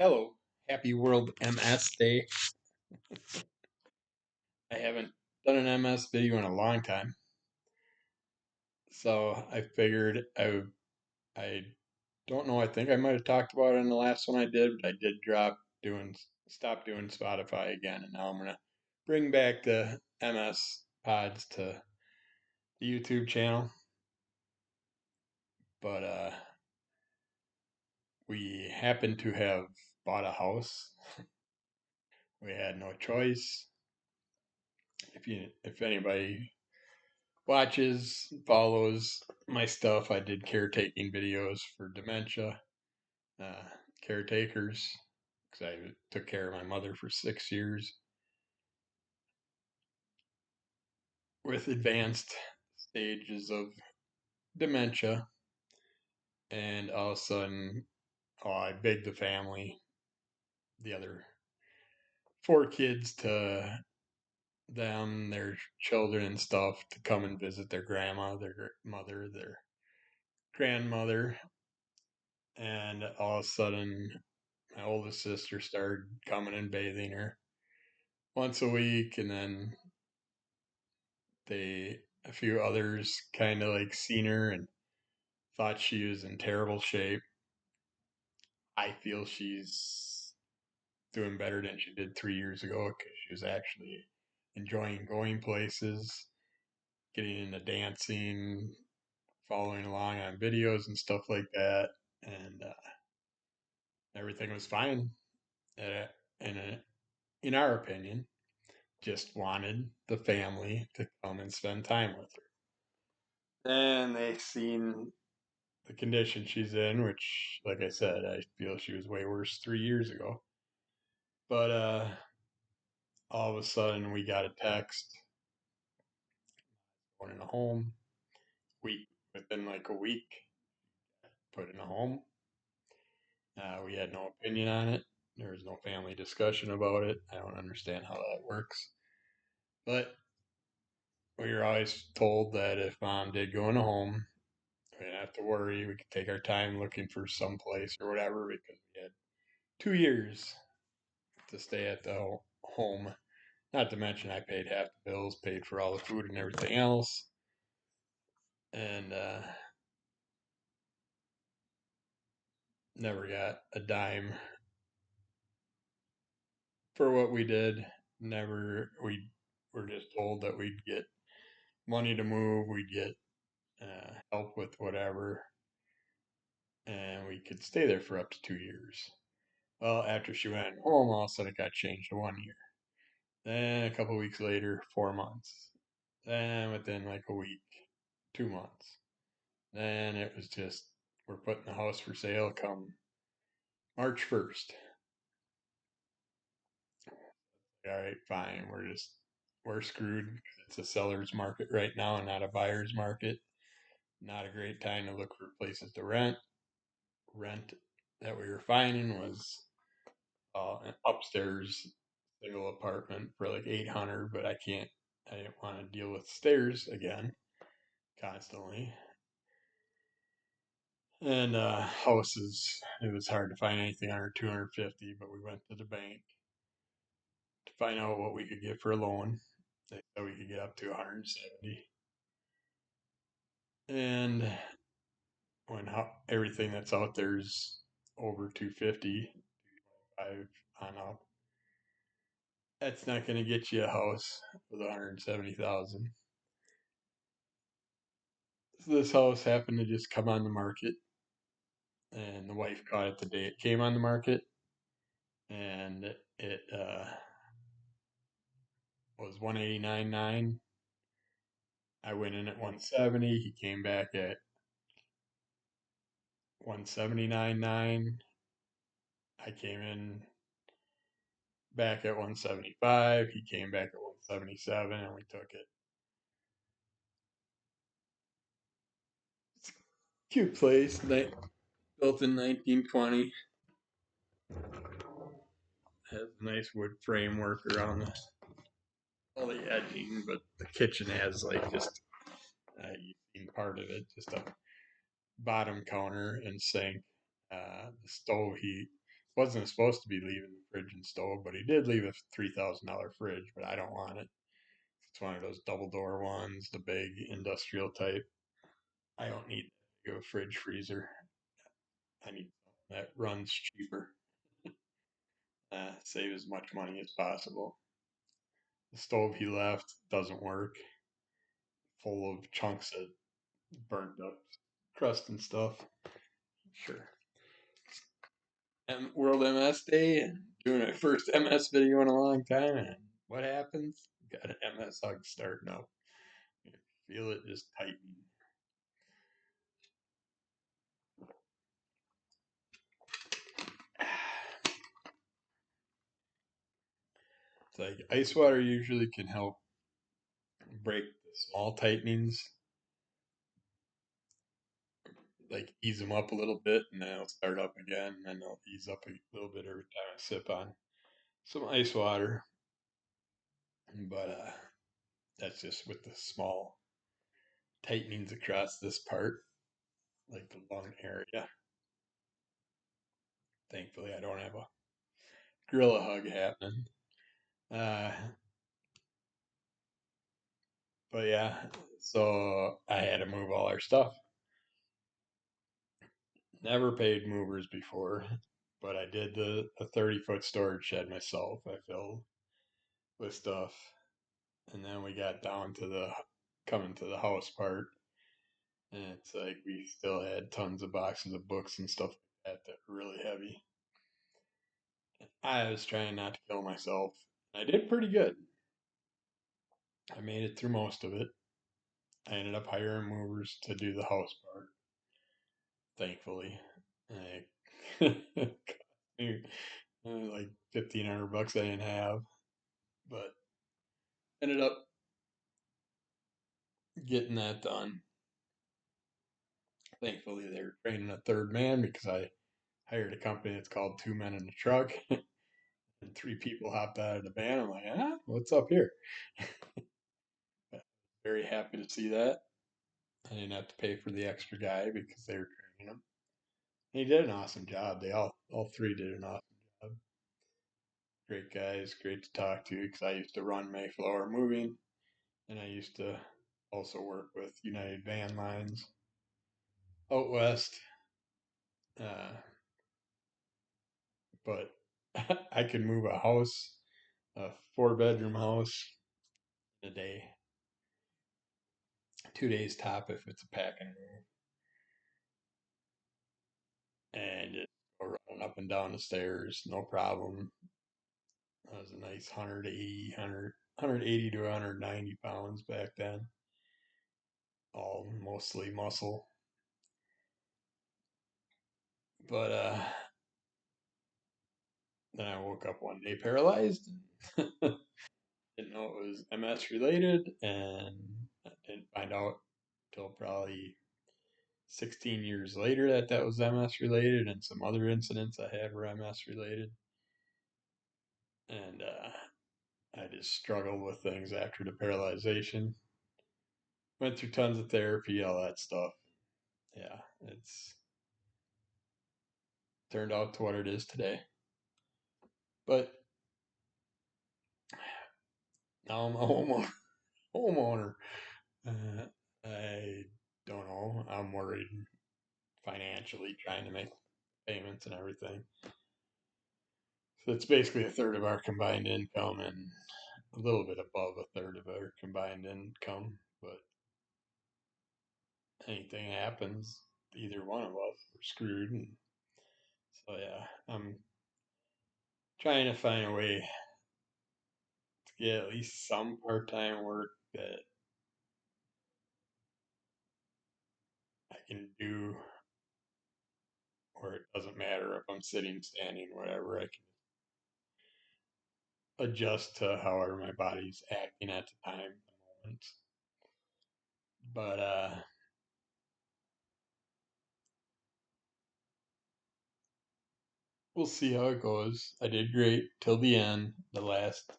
Hello, happy World MS Day. I haven't done an MS video in a long time, so I figured I don't know. I think I might have talked about it in the last one I did, but I did stop doing Spotify again, and now I'm gonna bring back the MS pods to the YouTube channel. But we happen to have bought a house. We had no choice. If anybody watches, follows my stuff. I did caretaking videos for dementia uh, caretakers because I took care of my mother for 6 years with advanced stages of dementia. And all of a sudden, I begged the family, the other four kids, to them, their children and stuff, to come and visit their grandma, their mother, their grandmother. And all of a sudden, my oldest sister started coming and bathing her once a week, and then a few others kind of like seen her and thought she was in terrible shape. I feel she's doing better than she did 3 years ago because she was actually enjoying going places, getting into dancing, following along on videos and stuff like that, and everything was fine. Uh, and in our opinion, just wanted the family to come and spend time with her. And they seen the condition she's in, which, like I said, I feel she was way worse 3 years ago. But all of a sudden, we got a text going in a home. Within like a week, put in a home. We had no opinion on it. There was no family discussion about it. I don't understand how that works. But we were always told that if mom did go in a home, we didn't have to worry. We could take our time looking for some place or whatever because we had 2 years to stay at the home. Not to mention, I paid half the bills, paid for all the food and everything else, and never got a dime for what we did. Never, we were just told that we'd get money to move, we'd get help with whatever, and we could stay there for up to 2 years. Well, after she went home, all of a sudden it got changed to 1 year. Then a couple weeks later, 4 months. Then within like a week, 2 months. Then it was just, we're putting the house for sale come March 1st. All right, fine. We're screwed. It's a seller's market right now and not a buyer's market. Not a great time to look for places to rent. Rent that we were finding was an upstairs single apartment for like 800, but I didn't want to deal with stairs again constantly. And houses, it was hard to find anything under 250, but we went to the bank to find out what we could get for a loan. They said we could get up to 170. And when everything that's out there is over 250, I've on up, that's not going to get you a house with 170,000. So this house happened to just come on the market, and the wife caught it the day it came on the market, and it was 189.9. I went in at 170. He came back at 179.9. I came in back at 175. He came back at 177, and we took it. It's a cute place, built in 1920. Has a nice wood framework around all the edging, but the kitchen has like just you've seen part of it, just a bottom counter and sink. The stove heat wasn't supposed to be leaving the fridge and stove, but he did leave a $3,000 fridge, but I don't want it. It's one of those double door ones, the big industrial type. I don't need that big of a fridge freezer. I need something that runs cheaper. Save as much money as possible. The stove he left doesn't work, full of chunks of burnt up crust and stuff. Sure. World MS Day and doing my first MS video in a long time, and what happens? Got an MS hug starting up. You feel it just tightening. It's like ice water usually can help break the small tightenings, like ease them up a little bit, and then it'll start up again, and then they'll ease up a little bit every time I sip on some ice water. But that's just with the small tightenings across this part, like the lung area. Thankfully, I don't have a gorilla hug happening. Uh, but yeah, so I had to move all our stuff. Never paid movers before, but I did a 30-foot storage shed myself. I filled with stuff, and then we got down to the coming to the house part, and it's like we still had tons of boxes of books and stuff like that were really heavy. I was trying not to kill myself. I did pretty good. I made it through most of it. I ended up hiring movers to do the house part, thankfully. I like 1,500 bucks I didn't have, but ended up getting that done. Thankfully, they were training a third man because I hired a company that's called Two Men in a Truck, and three people hopped out of the van. I'm like, what's up here? Very happy to see that. I didn't have to pay for the extra guy because they were training him. He did an awesome job. They all three did an awesome job. Great guys, great to talk to because I used to run Mayflower Moving, and I used to also work with United Van Lines out west. Uh, but I could move a house, a 4-bedroom house, in a day, 2 days top if it's a pack and move, and just go running up and down the stairs, no problem. That was a nice 180 to 190 pounds back then, all mostly muscle. But then I woke up one day paralyzed. Didn't know it was MS related, and I didn't find out till probably 16 years later that that was MS related, and some other incidents I had were MS related. And I just struggled with things after the paralyzation. Went through tons of therapy, all that stuff. Yeah, it's turned out to what it is today. But now I'm a homeowner. Uh, I don't know. I'm worried financially trying to make payments and everything. So it's basically a third of our combined income and a little bit above a third of our combined income. But anything happens, either one of us, we're screwed. And so, yeah, I'm trying to find a way to get at least some part time work that I can do where it doesn't matter if I'm sitting, standing, whatever. I can adjust to however my body's acting at the time, the moment. But we'll see how it goes. I did great till the end. The last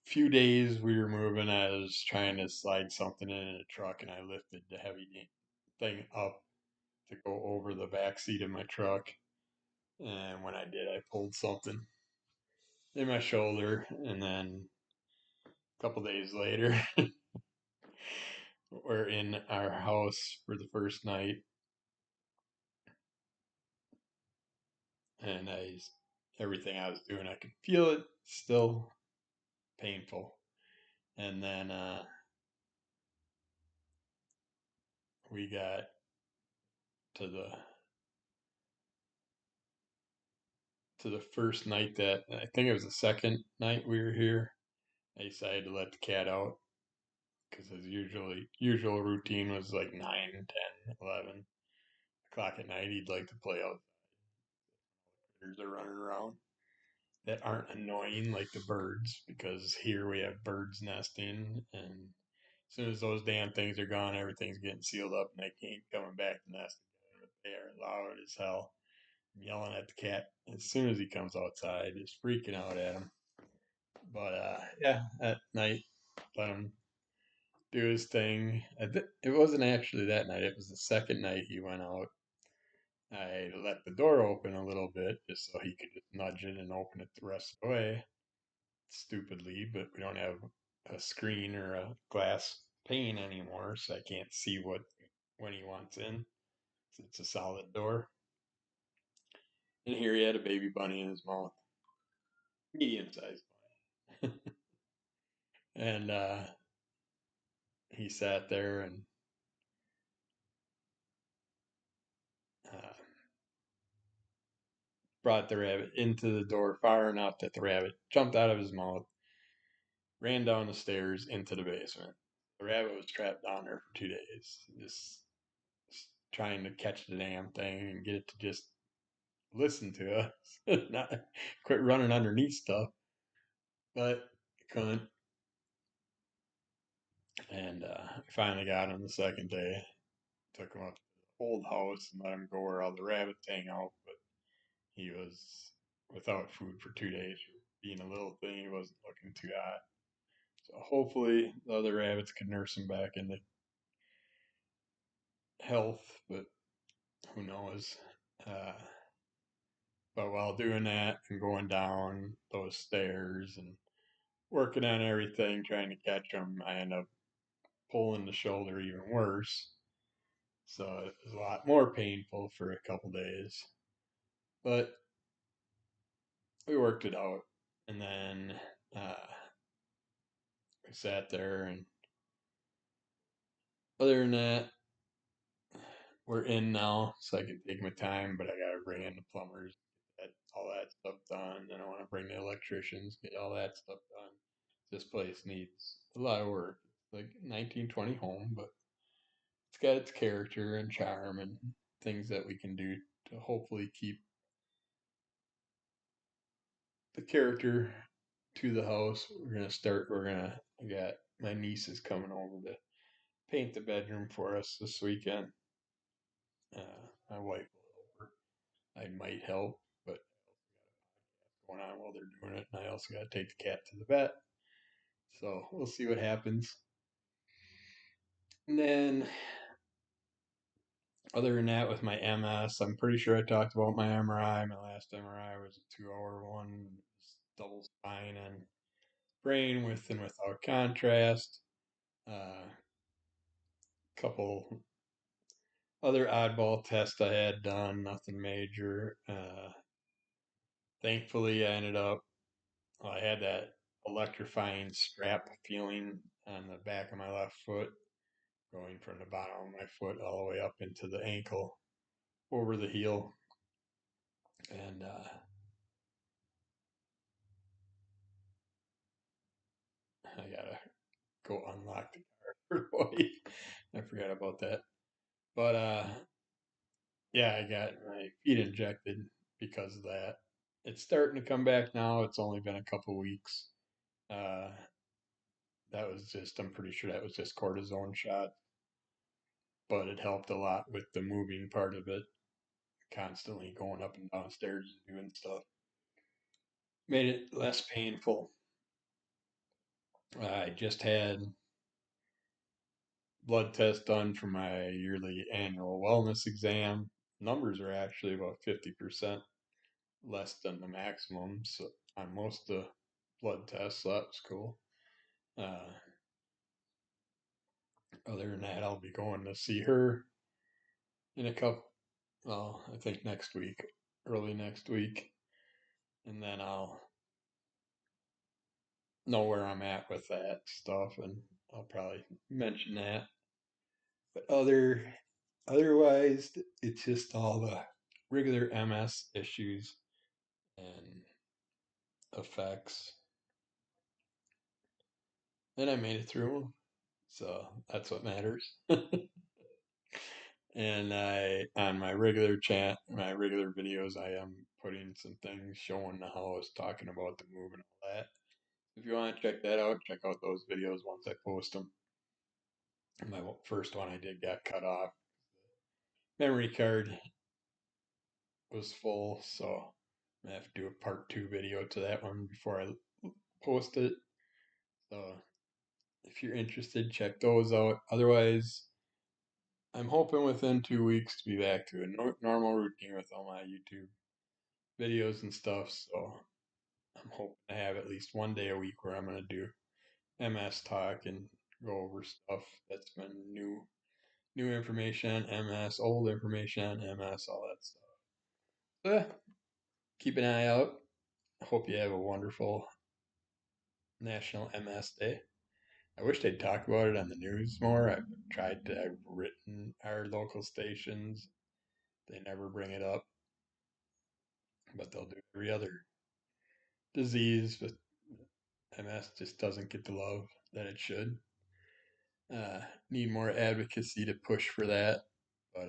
few days we were moving, I was trying to slide something in a truck, and I lifted the heavy thing up to go over the back seat of my truck, And when I did, I pulled something in my shoulder. And then a couple days later, we're in our house for the first night. And everything I was doing, I could feel it still painful. And then we got to the first night that I think it was the second night we were here. I decided to let the cat out because his usual routine was like 9, 10, 11 o'clock at night. He'd like to play out. Critters are running around that aren't annoying like the birds, because here we have birds nesting, and as soon as those damn things are gone, everything's getting sealed up and they can't coming back to nest again. They are loud as hell. I'm yelling at the cat as soon as he comes outside, just freaking out at him. But yeah, at night, let him do his thing. It wasn't actually that night. It was the second night he went out. I let the door open a little bit just so he could just nudge it and open it the rest of the way. Stupidly, but we don't have a screen or a glass pane anymore, so I can't see when he wants in. It's a solid door. And here he had a baby bunny in his mouth, medium sized bunny. And he sat there and uh, brought the rabbit into the door far enough that the rabbit jumped out of his mouth, ran down the stairs into the basement. The rabbit was trapped down there for 2 days, just trying to catch the damn thing and get it to just listen to us, not quit running underneath stuff. But couldn't. And I finally got him the second day. Took him up to the old house and let him go where all the rabbits hang out. But he was without food for 2 days. Being a little thing, he wasn't looking too hot. So hopefully the other rabbits can nurse him back into health, but who knows? Uh, but while doing that and going down those stairs and working on everything, trying to catch him, I end up pulling the shoulder even worse. So it was a lot more painful for a couple days. But we worked it out. And then we sat there. And other than that, we're in now, so I can take my time, but I got to bring in the plumbers, get all that stuff done. Then I want to bring the electricians, get all that stuff done. This place needs a lot of work. It's like 1920 home, but it's got its character and charm and things that we can do to hopefully keep the character to the house. I got my niece is coming over to paint the bedroom for us this weekend. My wife will help her. I might help, but going on while they're doing it. And I also got to take the cat to the vet. So we'll see what happens. And then, other than that, with my MS, I'm pretty sure I talked about my MRI. My last MRI was a 2 hour one, double spine and brain with and without contrast. Couple other oddball tests I had done, nothing major. Thankfully, I had that electrifying strap feeling on the back of my left foot, going from the bottom of my foot all the way up into the ankle, over the heel. And I gotta go unlock the car for the wife. I forgot about that. But yeah, I got my feet injected because of that. It's starting to come back now. It's only been a couple weeks. Uh, I'm pretty sure that was just cortisone shot, but it helped a lot with the moving part of it, constantly going up and downstairs and doing stuff. Made it less painful. I just had blood test done for my yearly annual wellness exam. Numbers are actually about 50% less than the maximum so on most of the blood tests, so that's cool. Uh, Other than that, I'll be going to see her in a couple, well, I think next week, early next week, and then I'll know where I'm at with that stuff, and I'll probably mention that. But otherwise, it's just all the regular MS issues and effects. And I made it through them, so that's what matters. And on my regular chat, my regular videos, I am putting some things showing the house, talking about the move and all that. If you want to check that out, check out those videos once I post them. My first one I did got cut off. Memory card was full, so I'm gonna have to do a part 2 video to that one before I post it. So if you're interested, check those out. Otherwise, I'm hoping within 2 weeks to be back to a normal routine with all my YouTube videos and stuff. So I'm hoping to have at least one day a week where I'm going to do MS talk and go over stuff that's been new information on MS, old information on MS, all that stuff. So yeah, keep an eye out. I hope you have a wonderful National MS Day. I wish they'd talk about it on the news more. I've written our local stations. They never bring it up, but they'll do every other disease. But MS just doesn't get the love that it should. Need more advocacy to push for that, but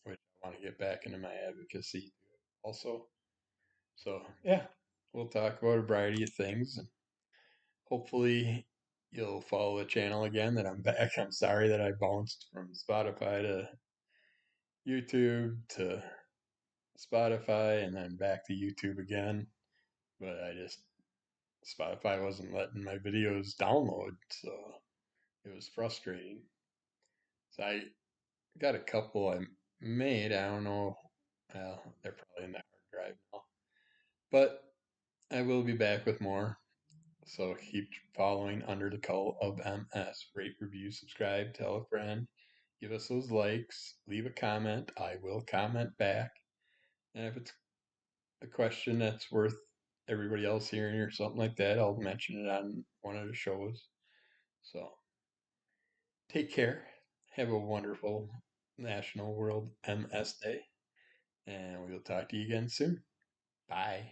which I want to get back into my advocacy also. So yeah, we'll talk about a variety of things, and hopefully you'll follow the channel again. That I'm back. I'm sorry that I bounced from Spotify to YouTube to Spotify and then back to YouTube again, but I just Spotify wasn't letting my videos download, so it was frustrating. So I got a couple I made. I don't know. Well, they're probably in that hard drive now. But I will be back with more. So keep following Under the Cult of MS. Rate, review, subscribe, tell a friend. Give us those likes. Leave a comment. I will comment back. And if it's a question that's worth everybody else hearing or something like that, I'll mention it on one of the shows. So take care. Have a wonderful National World MS Day. And we'll talk to you again soon. Bye.